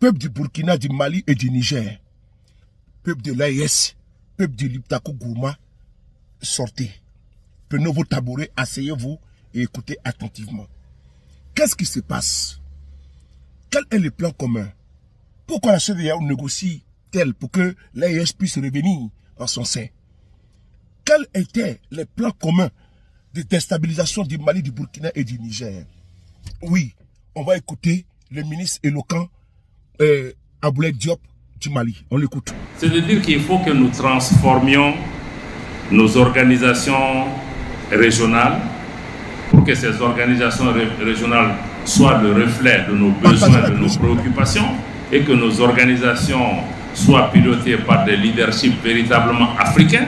peuple du Burkina, du Mali et du Niger, peuple de l'AES, peuple du Liptako Gourma, sortez. Prenez vos tabourets, asseyez-vous et écoutez attentivement. Qu'est-ce qui se passe? Quel est le plan commun? Pourquoi la CEDEAO négocie tel pour que l'AES puisse revenir en son sein? Quels étaient les plans communs de déstabilisation du Mali, du Burkina et du Niger? Oui, on va écouter le ministre éloquent Aboulaye Diop du Mali. On l'écoute. C'est de dire qu'il faut que nous transformions nos organisations régionales pour que ces organisations régionales soient le reflet de nos besoins, de nos préoccupations, et que nos organisations soient pilotées par des leaderships véritablement africains,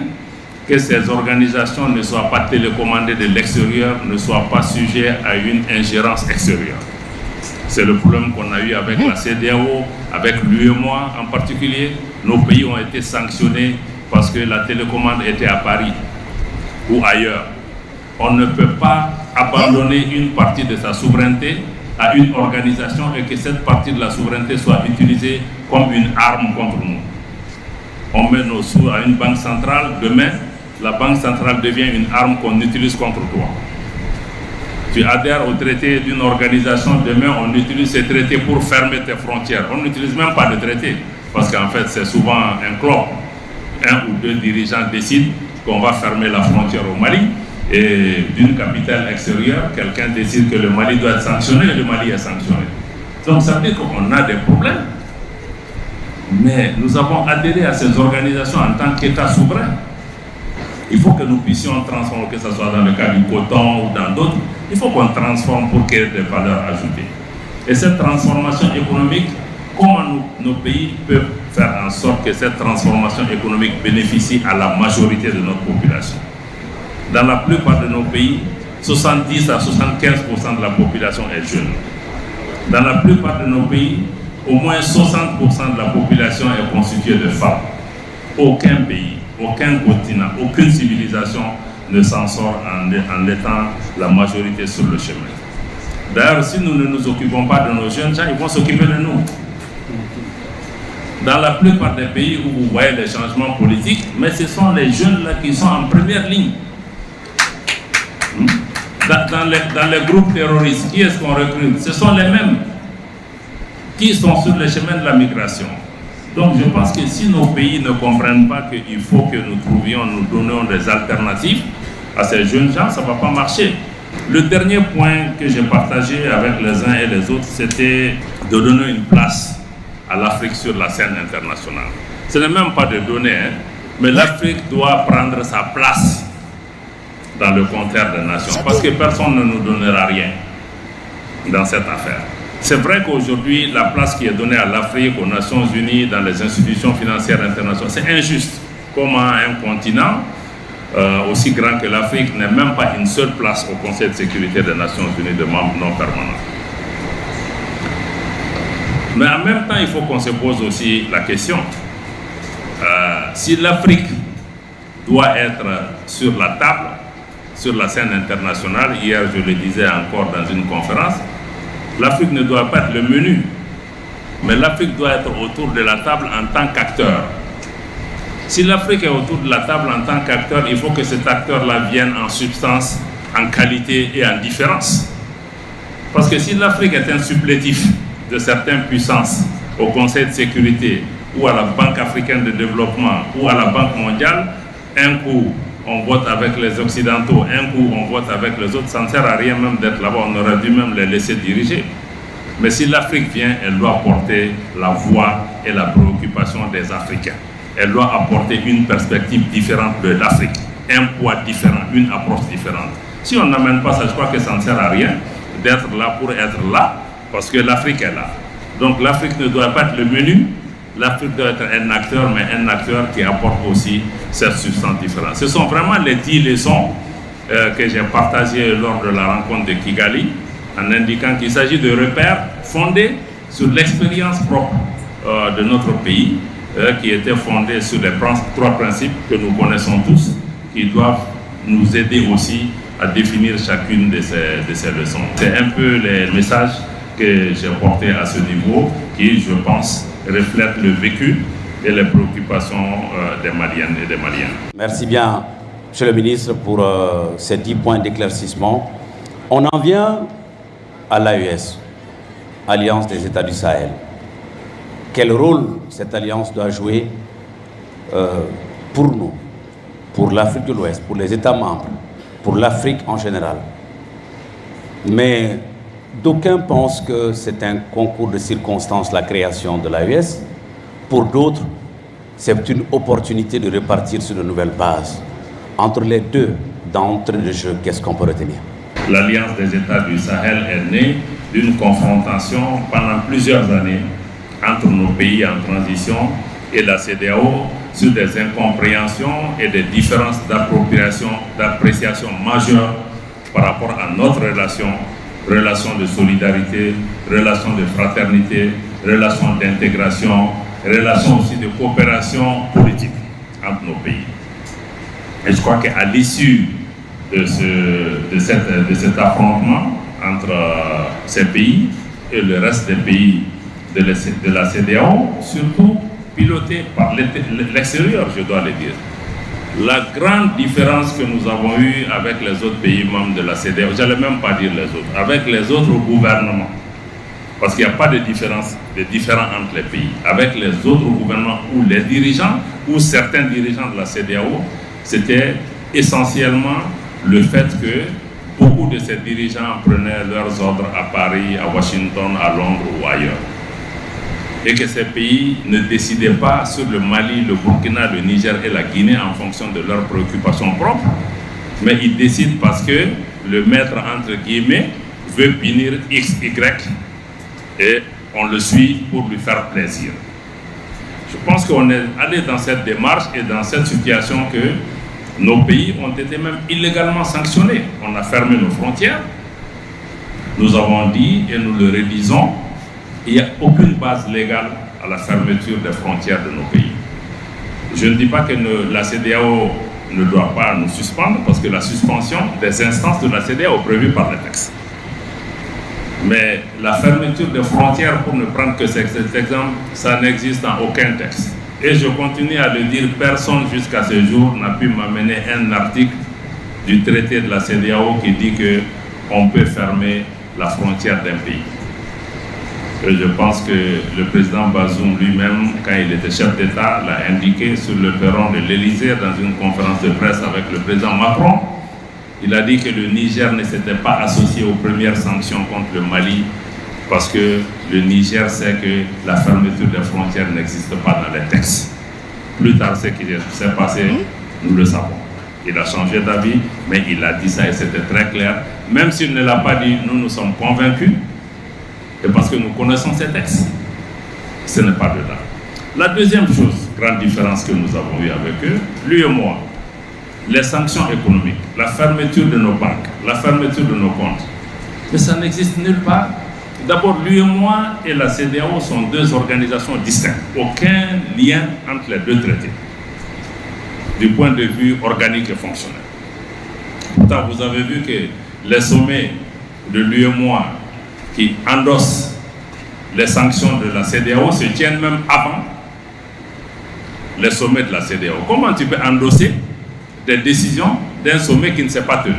que ces organisations ne soient pas télécommandées de l'extérieur, ne soient pas sujets à une ingérence extérieure. C'est le problème qu'on a eu avec la CEDEAO, avec l'UEMOA en particulier. Nos pays ont été sanctionnés parce que la télécommande était à Paris ou ailleurs. On ne peut pas abandonner une partie de sa souveraineté à une organisation et que cette partie de la souveraineté soit utilisée comme une arme contre nous. On met nos sous à une banque centrale, demain, la banque centrale devient une arme qu'on utilise contre toi. Tu adhères au traité d'une organisation, demain on utilise ces traités pour fermer tes frontières. On n'utilise même pas le traité, parce qu'en fait c'est souvent un club. Un ou deux dirigeants décident qu'on va fermer la frontière au Mali, et d'une capitale extérieure, quelqu'un décide que le Mali doit être sanctionné, et le Mali est sanctionné. Donc ça veut dire qu'on a des problèmes. Mais nous avons adhéré à ces organisations en tant qu'État souverain. Il faut que nous puissions transformer, que ce soit dans le cas du coton ou dans d'autres, il faut qu'on transforme pour qu'il y ait des valeurs ajoutées. Et cette transformation économique, comment nos pays peuvent faire en sorte que cette transformation économique bénéficie à la majorité de notre population? Dans la plupart de nos pays, 70 à 75% de la population est jeune. Dans la plupart de nos pays, au moins 60% de la population est constituée de femmes. Aucun pays, aucun continent, aucune civilisation ne s'en sort en étant la majorité sur le chemin. D'ailleurs, si nous ne nous occupons pas de nos jeunes gens, ils vont s'occuper de nous. Dans la plupart des pays où vous voyez les changements politiques, mais ce sont les jeunes là qui sont en première ligne. Dans les groupes terroristes, qui est-ce qu'on recrute? Ce sont les mêmes qui sont sur le chemin de la migration. Donc je pense que si nos pays ne comprennent pas qu'il faut que nous donnions des alternatives à ces jeunes gens, ça ne va pas marcher. Le dernier point que j'ai partagé avec les uns et les autres, c'était de donner une place à l'Afrique sur la scène internationale. Ce n'est même pas de donner, mais l'Afrique doit prendre sa place dans le concert des nations, parce que personne ne nous donnera rien dans cette affaire. C'est vrai qu'aujourd'hui, la place qui est donnée à l'Afrique, aux Nations Unies, dans les institutions financières internationales, c'est injuste. Comment un continent aussi grand que l'Afrique n'ait même pas une seule place au Conseil de sécurité des Nations Unies de membres non permanents. Mais en même temps, il faut qu'on se pose aussi la question. Si l'Afrique doit être sur la table, sur la scène internationale, hier je le disais encore dans une conférence, l'Afrique ne doit pas être le menu, mais l'Afrique doit être autour de la table en tant qu'acteur. Si l'Afrique est autour de la table en tant qu'acteur, il faut que cet acteur-là vienne en substance, en qualité et en différence. Parce que si l'Afrique est un supplétif de certaines puissances au Conseil de sécurité ou à la Banque africaine de développement ou à la Banque mondiale, un coup on vote avec les Occidentaux, un coup on vote avec les autres, ça ne sert à rien même d'être là-bas, on aurait dû même les laisser diriger. Mais si l'Afrique vient, elle doit porter la voix et la préoccupation des Africains. Elle doit apporter une perspective différente de l'Afrique, un poids différent, une approche différente. Si on n'amène pas ça, je crois que ça ne sert à rien d'être là pour être là, parce que l'Afrique est là. Donc l'Afrique ne doit pas être le menu, l'Afrique doit être un acteur, mais un acteur qui apporte aussi cette substance différente. Ce sont vraiment les 10 leçons que j'ai partagées lors de la rencontre de Kigali, en indiquant qu'il s'agit de repères fondés sur l'expérience propre de notre pays, qui était fondée sur les 3 principes que nous connaissons tous, qui doivent nous aider aussi à définir chacune de ces leçons. C'est un peu les messages que j'ai portés à ce niveau. qui, je pense, reflète le vécu et les préoccupations des Maliennes et des Maliens. Merci bien, Monsieur le ministre, pour ces 10 points d'éclaircissement. On en vient à l'AES, Alliance des États du Sahel. Quel rôle cette alliance doit jouer pour nous, pour l'Afrique de l'Ouest, pour les États membres, pour l'Afrique en général? Mais d'aucuns pensent que c'est un concours de circonstances, la création de l'AES. Pour d'autres, c'est une opportunité de repartir sur de nouvelles bases. Entre les deux, d'entrée de jeu, qu'est-ce qu'on peut retenir? L'Alliance des États du Sahel est née d'une confrontation pendant plusieurs années entre nos pays en transition et la CEDEAO sur des incompréhensions et des différences d'appréciation majeures par rapport à notre relation de solidarité, relation de fraternité, relation d'intégration, relation aussi de coopération politique entre nos pays. Et je crois qu'à l'issue de cet affrontement entre ces pays et le reste des pays de la CEDEAO, surtout piloté par l'extérieur, je dois le dire. La grande différence que nous avons eue avec les autres pays membres de la CEDEAO, je n'allais même pas dire les autres, avec les autres gouvernements, parce qu'il n'y a pas de différence, entre les pays, avec les autres gouvernements ou les dirigeants, ou certains dirigeants de la CEDEAO, c'était essentiellement le fait que beaucoup de ces dirigeants prenaient leurs ordres à Paris, à Washington, à Londres ou ailleurs. Et que ces pays ne décidaient pas sur le Mali, le Burkina, le Niger et la Guinée en fonction de leurs préoccupations propres, mais ils décident parce que le maître, entre guillemets, veut punir X, Y, et on le suit pour lui faire plaisir. Je pense qu'on est allé dans cette démarche et dans cette situation que nos pays ont été même illégalement sanctionnés. On a fermé nos frontières. Nous avons dit, et nous le redisons, il n'y a aucune base légale à la fermeture des frontières de nos pays. Je ne dis pas que la CEDEAO ne doit pas nous suspendre, parce que la suspension des instances de la CEDEAO est prévue par les textes. Mais la fermeture des frontières, pour ne prendre que cet exemple, ça n'existe dans aucun texte. Et je continue à le dire, personne jusqu'à ce jour n'a pu m'amener un article du traité de la CEDEAO qui dit qu'on peut fermer la frontière d'un pays. Et je pense que le président Bazoum lui-même, quand il était chef d'État, l'a indiqué sur le perron de l'Élysée dans une conférence de presse avec le président Macron. Il a dit que le Niger ne s'était pas associé aux premières sanctions contre le Mali parce que le Niger sait que la fermeture des frontières n'existe pas dans les textes. Plus tard, ce qui s'est passé, nous le savons. Il a changé d'avis, mais il a dit ça et c'était très clair. Même s'il ne l'a pas dit, nous sommes convaincus. Et parce que nous connaissons ces textes, ce n'est pas dedans. La deuxième chose, grande différence que nous avons eue avec eux, lui et moi, les sanctions économiques, la fermeture de nos banques, la fermeture de nos comptes. Mais ça n'existe nulle part. D'abord, l'UEMOA et la CEDEAO sont deux organisations distinctes. Aucun lien entre les deux traités, du point de vue organique et fonctionnel. Pourtant, vous avez vu que les sommets de l'UEMOA qui endossent les sanctions de la CEDEAO se tiennent même avant les sommets de la CEDEAO. Comment tu peux endosser des décisions d'un sommet qui ne s'est pas tenu?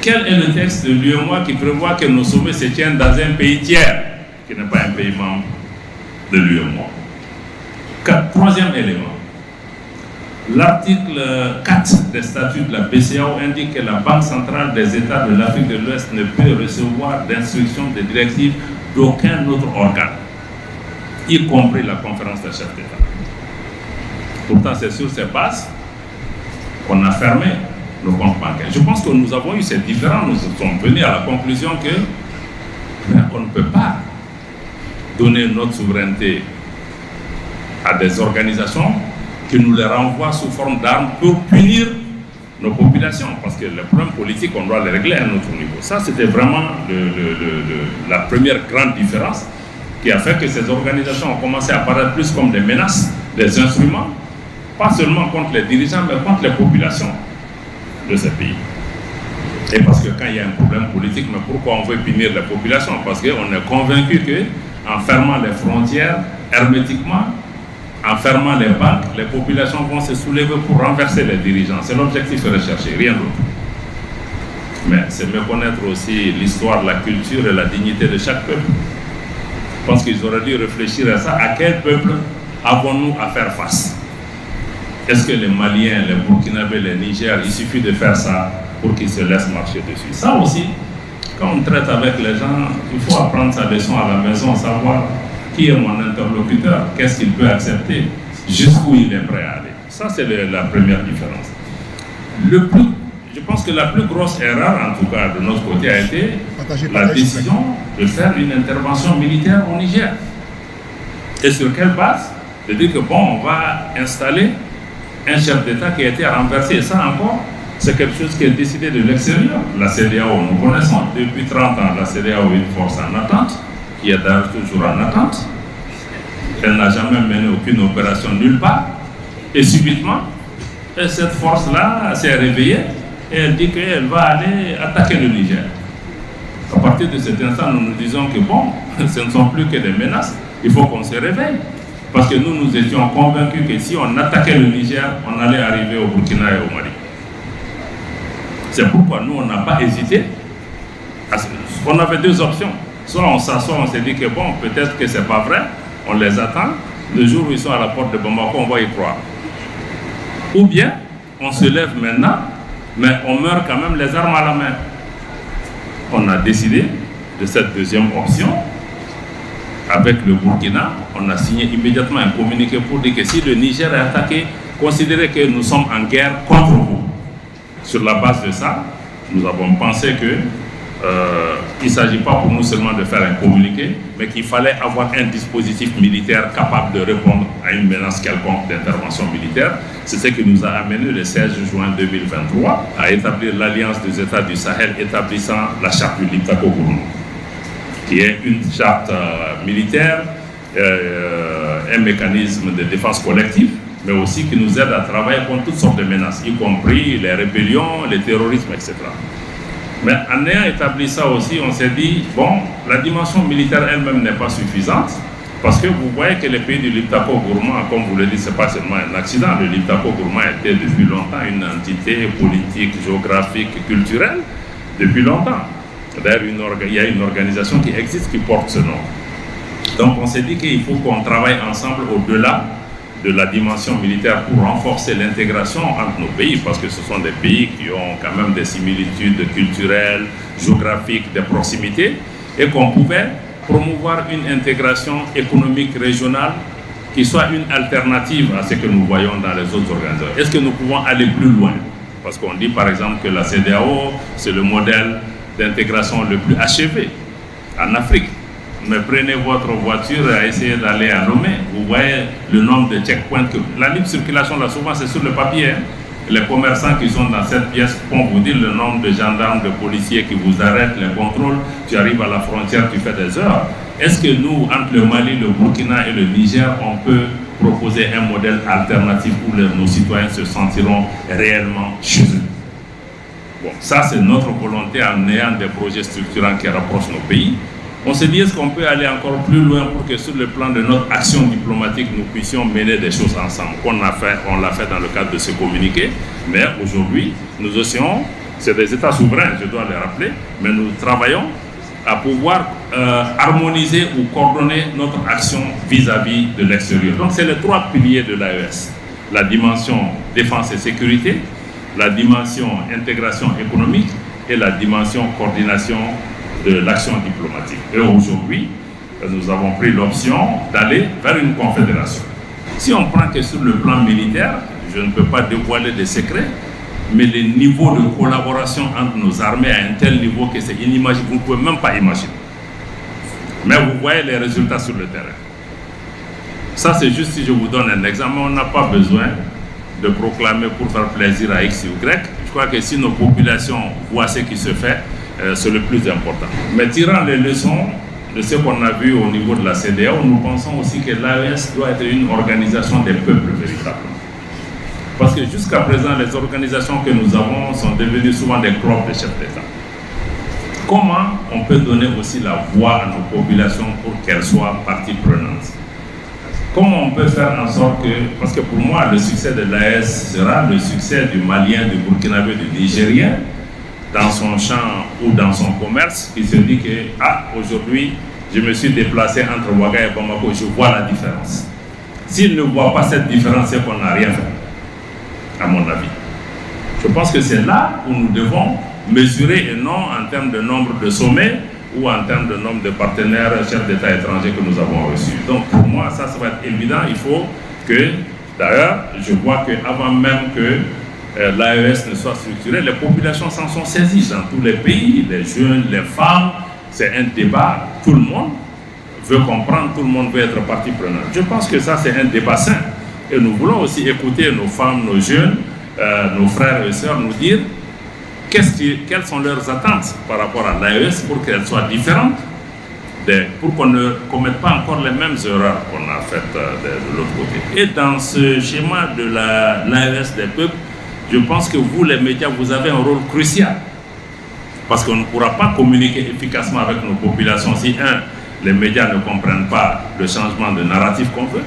Quel est le texte de l'UEMOA qui prévoit que nos sommets se tiennent dans un pays tiers, qui n'est pas un pays membre de l'UEMOA? Troisième élément. L'article 4 des statuts de la BCEAO indique que la Banque centrale des États de l'Afrique de l'Ouest ne peut recevoir d'instructions de directives d'aucun autre organe, y compris la conférence des chefs d'État. Pourtant, c'est sur ces bases qu'on a fermé nos comptes bancaires. Je pense que nous avons eu ces différends, nous sommes venus à la conclusion qu'on ne peut pas donner notre souveraineté à des organisations qui nous les renvoient sous forme d'armes pour punir nos populations, parce que les problèmes politiques, on doit les régler à notre niveau. Ça, c'était vraiment la première grande différence qui a fait que ces organisations ont commencé à apparaître plus comme des menaces, des instruments, pas seulement contre les dirigeants, mais contre les populations de ces pays. Et parce que quand il y a un problème politique, mais pourquoi on veut punir la population? Parce qu'on est convaincu qu'en fermant les frontières hermétiquement, en fermant les banques, les populations vont se soulever pour renverser les dirigeants. C'est l'objectif recherché, rien d'autre. Mais c'est méconnaître aussi l'histoire, la culture et la dignité de chaque peuple. Je pense qu'ils auraient dû réfléchir à ça. À quel peuple avons-nous à faire face? Est-ce que les Maliens, les Burkinabés, les Niger, il suffit de faire ça pour qu'ils se laissent marcher dessus? Ça aussi, quand on traite avec les gens, il faut apprendre sa leçon à la maison, savoir qui est mon interlocuteur, qu'est-ce qu'il peut accepter, jusqu'où il est prêt à aller. Ça, c'est la première différence. Je pense que la plus grosse erreur, en tout cas de notre côté, a été la décision de faire une intervention militaire au Niger. Et sur quelle base? De dire que bon, on va installer un chef d'État qui a été renversé. Et ça encore, c'est quelque chose qui est décidé de l'extérieur. La CEDEAO, nous connaissons, depuis 30 ans, la CEDEAO est une force en attente, qui est d'ailleurs toujours en attente. Elle n'a jamais mené aucune opération nulle part. Et subitement, cette force-là s'est réveillée et elle dit qu'elle va aller attaquer le Niger. À partir de cet instant, nous nous disons que bon, ce ne sont plus que des menaces, il faut qu'on se réveille. Parce que nous étions convaincus que si on attaquait le Niger, on allait arriver au Burkina et au Mali. C'est pourquoi nous, on n'a pas hésité. On avait deux options. Soit on s'assoit, on s'est dit que bon, peut-être que c'est pas vrai, on les attend. Le jour où ils sont à la porte de Bamako, on va y croire. Ou bien, on se lève maintenant, mais on meurt quand même les armes à la main. On a décidé de cette deuxième option. Avec le Burkina, on a signé immédiatement un communiqué pour dire que si le Niger est attaqué, considérez que nous sommes en guerre contre vous. Sur la base de ça, nous avons pensé que il ne s'agit pas pour nous seulement de faire un communiqué, mais qu'il fallait avoir un dispositif militaire capable de répondre à une menace quelconque d'intervention militaire. C'est ce qui nous a amené le 16 juin 2023 à établir l'Alliance des États du Sahel établissant la charte du Liptako-Gourma, qui est une charte militaire, un mécanisme de défense collective, mais aussi qui nous aide à travailler contre toutes sortes de menaces, y compris les rébellions, les terrorismes, etc. Mais en ayant établi ça aussi, on s'est dit, bon, la dimension militaire elle-même n'est pas suffisante, parce que vous voyez que les pays du Liptako-Gourma, comme vous le dites, ce n'est pas seulement un accident. Le Liptako-Gourma était depuis longtemps une entité politique, géographique, culturelle, depuis longtemps. D'ailleurs, il y a une organisation qui existe qui porte ce nom. Donc on s'est dit qu'il faut qu'on travaille ensemble au-delà de la dimension militaire pour renforcer l'intégration entre nos pays, parce que ce sont des pays qui ont quand même des similitudes culturelles, géographiques, des proximités, et qu'on pouvait promouvoir une intégration économique régionale qui soit une alternative à ce que nous voyons dans les autres organisations. Est-ce que nous pouvons aller plus loin? Parce qu'on dit par exemple que la CEDEAO, c'est le modèle d'intégration le plus achevé en Afrique. Mais prenez votre voiture et essayez d'aller à Lomé. Vous voyez le nombre de checkpoints. La libre circulation, là, souvent, c'est sur le papier. Hein. Les commerçants qui sont dans cette pièce vont vous dire le nombre de gendarmes, de policiers qui vous arrêtent, les contrôles. Tu arrives à la frontière, tu fais des heures. Est-ce que nous, entre le Mali, le Burkina et le Niger, on peut proposer un modèle alternatif où nos citoyens se sentiront réellement chez eux? Bon, ça, c'est notre volonté en ayant des projets structurants qui rapprochent nos pays. On s'est dit, est-ce qu'on peut aller encore plus loin pour que sur le plan de notre action diplomatique, nous puissions mener des choses ensemble? On l'a fait dans le cadre de ce communiqué, mais aujourd'hui, nous essayons, c'est des États souverains, je dois les rappeler, mais nous travaillons à pouvoir harmoniser ou coordonner notre action vis-à-vis de l'extérieur. Donc c'est les trois piliers de l'AES. La dimension défense et sécurité, la dimension intégration économique et la dimension coordination de l'action diplomatique. Et aujourd'hui, nous avons pris l'option d'aller vers une confédération. Si on prend que sur le plan militaire, je ne peux pas dévoiler des secrets, mais les niveaux de collaboration entre nos armées à un tel niveau que c'est inimaginable, vous ne pouvez même pas imaginer. Mais vous voyez les résultats sur le terrain. Ça, c'est juste si je vous donne un exemple. On n'a pas besoin de proclamer pour faire plaisir à X ou Y. Je crois que si nos populations voient ce qui se fait, c'est le plus important. Mais tirant les leçons de ce qu'on a vu au niveau de la CEDEAO, nous pensons aussi que l'AES doit être une organisation des peuples véritablement. Parce que jusqu'à présent, les organisations que nous avons sont devenues souvent des clubs de chefs d'État. Comment on peut donner aussi la voix à nos populations pour qu'elles soient partie prenante? Comment on peut faire en sorte que, parce que pour moi, le succès de l'AES sera le succès du Malien, du Burkinabé, du Nigérien, dans son champ ou dans son commerce, qui se dit que, ah, aujourd'hui, je me suis déplacé entre Ouaga et Bamako, je vois la différence. S'il ne voit pas cette différence, c'est qu'on n'a rien fait, à mon avis. Je pense que c'est là où nous devons mesurer, et non en termes de nombre de sommets ou en termes de nombre de partenaires chefs d'État étrangers que nous avons reçus. Donc pour moi, ça va être évident. Il faut que, d'ailleurs, je vois qu'avant même que l'AES ne soit structurée, les populations s'en sont saisies dans tous les pays, les jeunes, les femmes. C'est un débat, tout le monde veut comprendre, tout le monde veut être partie prenante. Je pense que ça, c'est un débat sain. Et nous voulons aussi écouter nos femmes, nos jeunes, nos frères et sœurs nous dire quelles sont leurs attentes par rapport à l'AES pour qu'elles soient différentes, pour qu'on ne commette pas encore les mêmes erreurs qu'on a faites de l'autre côté. Et dans ce schéma de l'AES des peuples, je pense que vous, les médias, vous avez un rôle crucial. Parce qu'on ne pourra pas communiquer efficacement avec nos populations si, les médias ne comprennent pas le changement de narratif qu'on veut.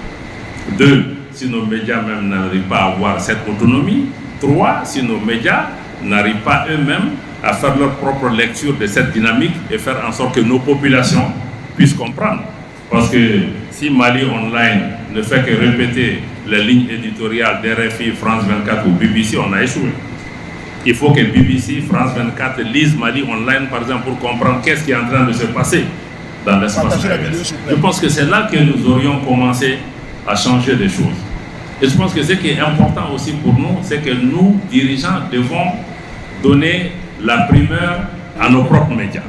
2, si nos médias même n'arrivent pas à avoir cette autonomie. 3, si nos médias n'arrivent pas eux-mêmes à faire leur propre lecture de cette dynamique et faire en sorte que nos populations puissent comprendre. Parce que si Mali Online ne fait que répéter les lignes éditoriales d'RFI, France 24 ou BBC, on a échoué. Il faut que BBC, France 24 lisent Mali Online, par exemple, pour comprendre qu'est-ce qui est en train de se passer dans l'espace AES. Je pense que c'est là que nous aurions commencé à changer des choses. Et je pense que ce qui est important aussi pour nous, c'est que nous, dirigeants, devons donner la primeur à nos propres médias.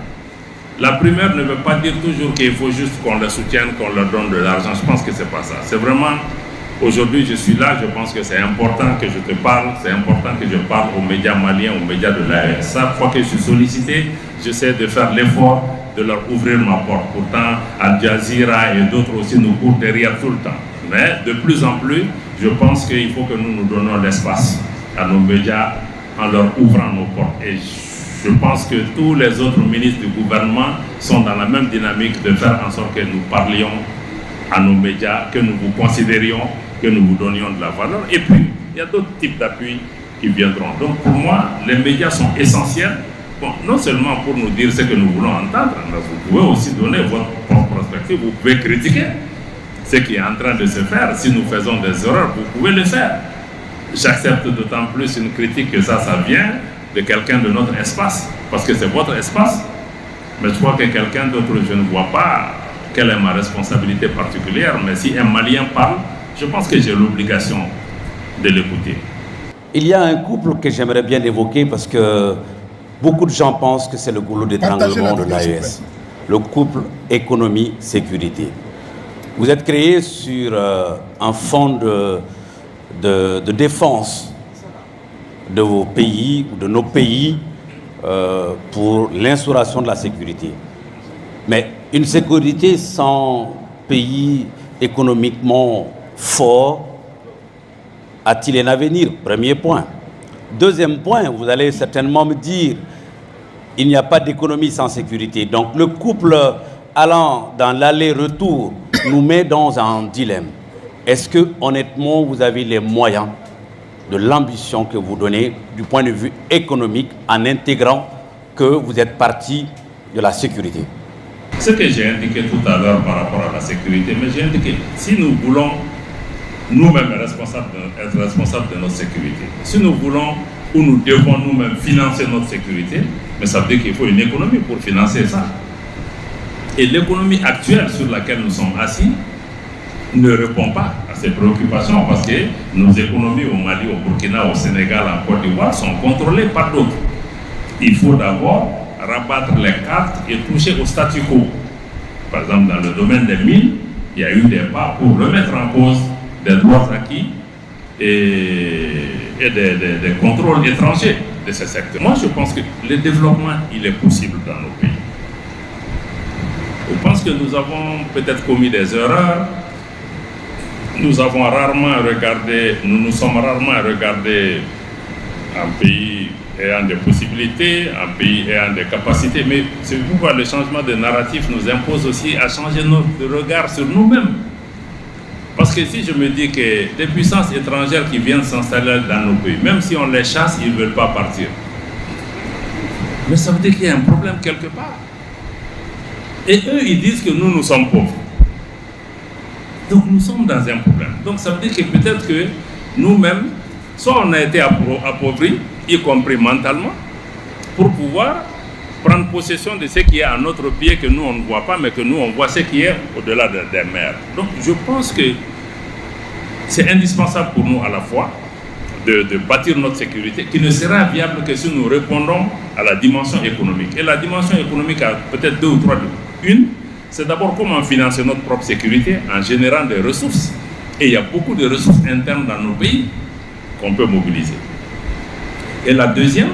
La primeur ne veut pas dire toujours qu'il faut juste qu'on les soutienne, qu'on leur donne de l'argent. Je pense que ce n'est pas ça. C'est vraiment, aujourd'hui je suis là, je pense que c'est important que je te parle, c'est important que je parle aux médias maliens, aux médias de l'AES. Chaque fois que je suis sollicité, j'essaie de faire l'effort de leur ouvrir ma porte. Pourtant, Al Jazeera et d'autres aussi nous courent derrière tout le temps. Mais de plus en plus, je pense qu'il faut que nous nous donnons l'espace à nos médias en leur ouvrant nos portes. Et je pense que tous les autres ministres du gouvernement sont dans la même dynamique de faire en sorte que nous parlions à nos médias, que nous vous considérions, que nous vous donnions de la valeur. Et puis, il y a d'autres types d'appuis qui viendront. Donc pour moi, les médias sont essentiels, bon, non seulement pour nous dire ce que nous voulons entendre, mais vous pouvez aussi donner votre propre perspective, vous pouvez critiquer ce qui est en train de se faire. Si nous faisons des erreurs, vous pouvez le faire. J'accepte d'autant plus une critique que ça vient de quelqu'un de notre espace, parce que c'est votre espace. Mais je crois que quelqu'un d'autre, je ne vois pas quelle est ma responsabilité particulière, mais si un Malien parle, je pense que j'ai l'obligation de l'écouter. Il y a un couple que j'aimerais bien évoquer parce que beaucoup de gens pensent que c'est le goulot d'étranglement de l'AES. Le couple économie-sécurité. Vous êtes créé sur un fonds de défense de vos pays, ou de nos pays, pour l'instauration de la sécurité. Mais une sécurité sans pays économiquement fort a-t-il un avenir? Premier point. Deuxième point, vous allez certainement me dire, il n'y a pas d'économie sans sécurité. Donc le couple allant dans l'aller-retour nous met dans un dilemme. Est-ce que honnêtement vous avez les moyens de l'ambition que vous donnez du point de vue économique en intégrant que vous êtes parti de la sécurité? Ce que j'ai indiqué tout à l'heure par rapport à la sécurité, mais j'ai indiqué, si nous voulons nous-mêmes être responsables de notre sécurité, si nous voulons ou nous devons nous-mêmes financer notre sécurité, mais ça veut dire qu'il faut une économie pour financer ça. Et l'économie actuelle sur laquelle nous sommes assis ne répond pas à ces préoccupations parce que nos économies au Mali, au Burkina, au Sénégal, en Côte d'Ivoire sont contrôlées par d'autres. Il faut d'abord rabattre les cartes et toucher au statu quo. Par exemple, dans le domaine des mines, il y a eu des pas pour remettre en cause des droits acquis et des contrôles étrangers de ce secteur. Moi, je pense que le développement, il est possible dans nos pays. Je pense que nous avons peut-être commis des erreurs. nous avons rarement regardé, nous nous sommes rarement regardés un pays ayant des possibilités, un pays ayant des capacités, mais c'est pourquoi le changement de narratif nous impose aussi à changer notre regard sur nous-mêmes. Parce que si je me dis que des puissances étrangères qui viennent s'installer dans nos pays, même si on les chasse, ils ne veulent pas partir. Mais ça veut dire qu'il y a un problème quelque part. Et eux, ils disent que nous sommes pauvres. Donc nous sommes dans un problème. Donc ça veut dire que peut-être que nous-mêmes, soit on a été appauvris, y compris mentalement, pour pouvoir prendre possession de ce qui est à notre pied, que nous on ne voit pas, mais que nous on voit ce qui est au-delà des mers. Donc je pense que c'est indispensable pour nous à la fois de bâtir notre sécurité, qui ne sera viable que si nous répondons à la dimension économique. Et la dimension économique a peut-être deux ou trois. Une, c'est d'abord comment financer notre propre sécurité en générant des ressources. Et il y a beaucoup de ressources internes dans nos pays qu'on peut mobiliser. Et la deuxième,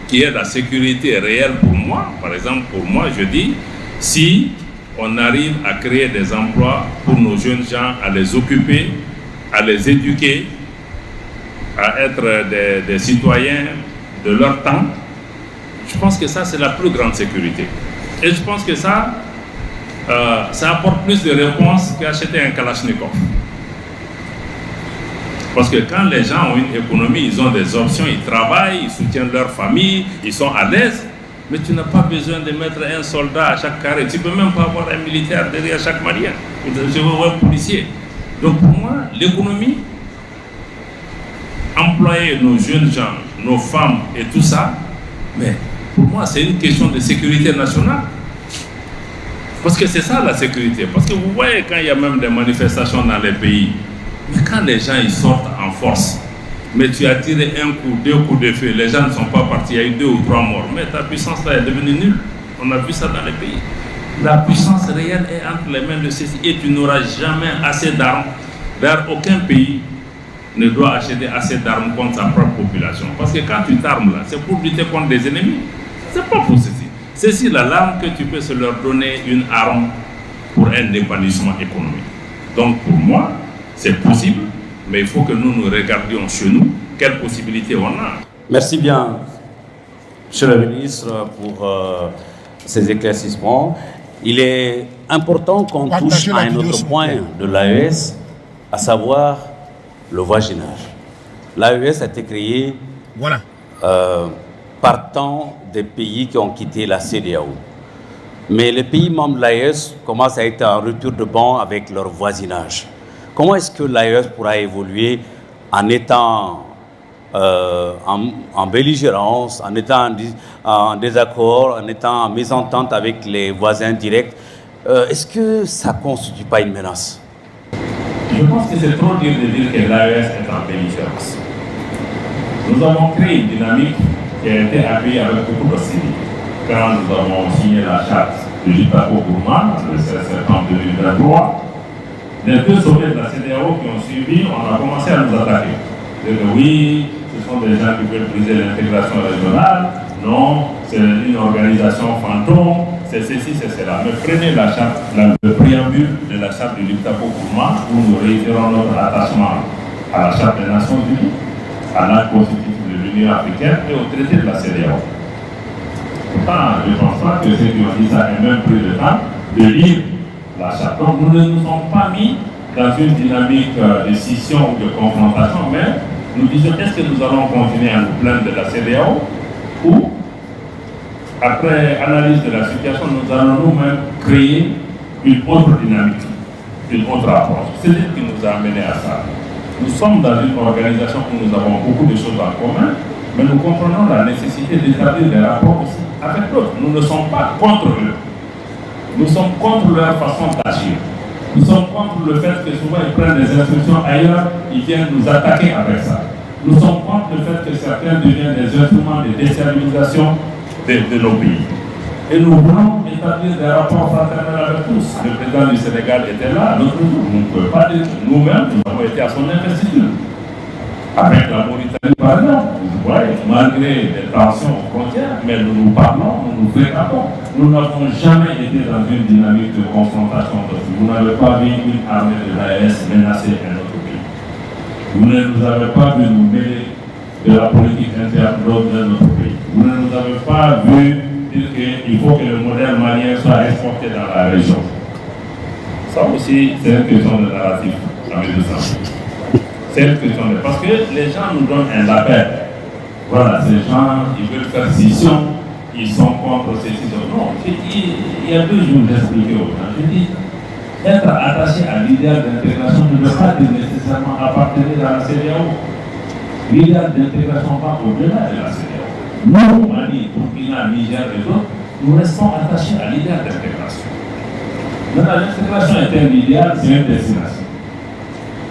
qui est la sécurité réelle pour moi, par exemple pour moi, je dis, si on arrive à créer des emplois pour nos jeunes gens, à les occuper, à les éduquer, à être des citoyens de leur temps, je pense que ça c'est la plus grande sécurité. Et je pense que ça apporte plus de réponses qu'acheter un Kalachnikov. Parce que quand les gens ont une économie, ils ont des options, ils travaillent, ils soutiennent leur famille, ils sont à l'aise. Mais tu n'as pas besoin de mettre un soldat à chaque carré. Tu ne peux même pas avoir un militaire derrière chaque malien. Je veux voir un policier. Donc pour moi, l'économie, employer nos jeunes gens, nos femmes et tout ça, mais pour moi, c'est une question de sécurité nationale. Parce que c'est ça la sécurité. Parce que vous voyez quand il y a même des manifestations dans les pays, mais quand les gens ils sortent en force, mais tu as tiré un coup, deux coups de feu, les gens ne sont pas partis, il y a eu 2 ou 3 morts, mais ta puissance là est devenue nulle. On a vu ça dans les pays. La puissance réelle est entre les mains de ceux-ci et tu n'auras jamais assez d'armes. Vers aucun pays ne doit acheter assez d'armes contre sa propre population. Parce que quand tu t'armes là, c'est pour lutter contre des ennemis. C'est pas pour ceci. C'est la l'arme que tu peux se leur donner une arme pour un épanouissement économique. Donc pour moi, c'est possible, mais il faut que nous nous regardions chez nous quelles possibilités on a. Merci bien, Monsieur le ministre, pour ces éclaircissements. Il est important qu'on touche à un autre point de l'AES, à savoir le voisinage. L'AES a été créée partant des pays qui ont quitté la CEDEAO. Mais les pays membres de l'AES commencent à être en retour de banc avec leur voisinage. Comment est-ce que l'AES pourra évoluer en étant en belligérance, en étant en désaccord, en étant en mésentente avec les voisins directs? Est-ce que ça ne constitue pas une menace? Je pense que c'est trop dur de dire que l'AES est en belligérance. Nous avons créé une dynamique qui a été appuyée avec beaucoup d'hostilité. Quand nous avons signé la charte de Liptako-Gourma le 16 septembre 2023, les 2 sommets de la CEDEAO qui ont suivi, on a commencé à nous attaquer. De dire oui, ce sont des gens qui veulent briser l'intégration régionale. Non, c'est une organisation fantôme. C'est ceci, c'est cela. Mais prenez la charte, le préambule de la charte de Liptako-Gourma, où nous réitérons notre attachement à la charte des Nations Unies, à l'acte constitutif de l'Union africaine et au traité de la CEDEAO. Pourtant, je ne pense pas que ceux qui ont dit ça aient même pris le temps de lire la charte. Donc nous ne nous sommes pas mis dans une dynamique de scission ou de confrontation, mais nous disons est-ce que nous allons continuer à nous plaindre de la CEDEAO ou, après analyse de la situation, nous allons nous-mêmes créer une autre dynamique, une autre approche. C'est ce qui nous a amené à ça. Nous sommes dans une organisation où nous avons beaucoup de choses en commun, mais nous comprenons la nécessité d'établir des rapports aussi avec d'autres. Nous ne sommes pas contre eux. Nous sommes contre leur façon d'agir. Nous sommes contre le fait que souvent ils prennent des instructions ailleurs, ils viennent nous attaquer avec ça. Nous sommes contre le fait que certains deviennent des instruments de déstabilisation de nos pays. Et nous voulons établir des rapports fraternels avec tous. Le président du Sénégal était là, l'autre jour. Nous ne pouvons pas dire que nous-mêmes, nous avons été à son investiture. Avec la Mauritanie, par exemple. voyez, malgré les tensions aux frontières, mais nous nous parlons, nous nous fréquentons. Nous n'avons jamais été dans une dynamique de confrontation. Vous n'avez pas vu une armée de l'AES menacer un autre pays. Vous ne nous avez pas vu nous mêler de la politique interne de notre pays. Vous ne nous avez pas vu dire qu'il faut que le modèle malien soit exporté dans la région. Ça aussi, c'est une question de narratif, ami de sang. C'est une question de... Parce que les gens nous donnent un label. Voilà, ces gens, ils veulent faire scission, ils sont contre ces scissions. Non, j'ai dit, il y a 2 jours, j'expliquais aux gens. J'ai dit, être attaché à l'idéal d'intégration ne veut pas dire nécessairement appartenir à la CEDEAO. L'idéal d'intégration va au-delà de la CEDEAO. Nous, Mali, Burkina, Niger et d'autres, nous restons attachés à l'idéal d'intégration. Maintenant, l'intégration est un idéal, c'est une destination.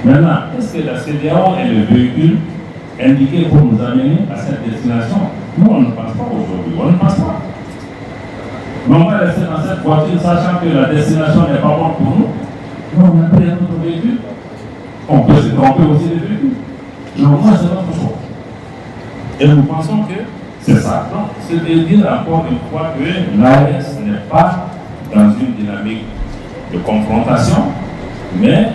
Maintenant, est-ce que la CEDEAO est le véhicule indiqué pour nous amener à cette destination? Nous, on ne pense pas aujourd'hui, on ne pense pas. Mais on va rester dans cette voiture sachant que la destination n'est pas bonne pour nous. Nous, on a pris un autre véhicule. On peut se tromper aussi des véhicules. Donc, moi, c'est notre choix. Et nous pensons que c'est ça. Donc, c'est de dire encore une fois que l'AES n'est pas dans une dynamique de confrontation, mais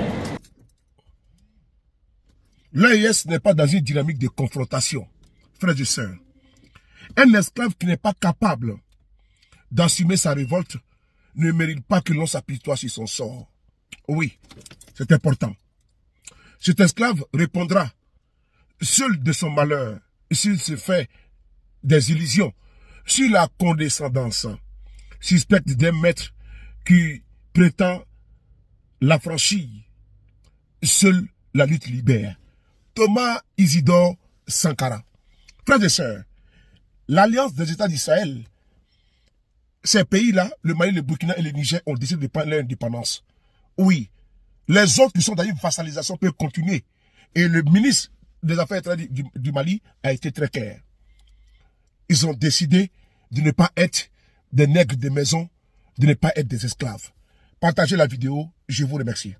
l'AES n'est pas dans une dynamique de confrontation. Frères et sœurs, un esclave qui n'est pas capable d'assumer sa révolte ne mérite pas que l'on s'apitoie sur son sort. Oui, c'est important. Cet esclave répondra seul de son malheur s'il se fait des illusions sur la condescendance suspecte d'un maître qui prétend l'affranchir. Seule la lutte libère. Thomas Isidore Sankara. Frères et sœurs, l'Alliance des États d'Israël, ces pays-là, le Mali, le Burkina et le Niger, ont décidé de prendre leur indépendance. Oui, les autres qui sont dans une vassalisation peuvent continuer. Et le ministre des Affaires étrangères du Mali a été très clair. Ils ont décidé de ne pas être des nègres de maison, de ne pas être des esclaves. Partagez la vidéo, je vous remercie.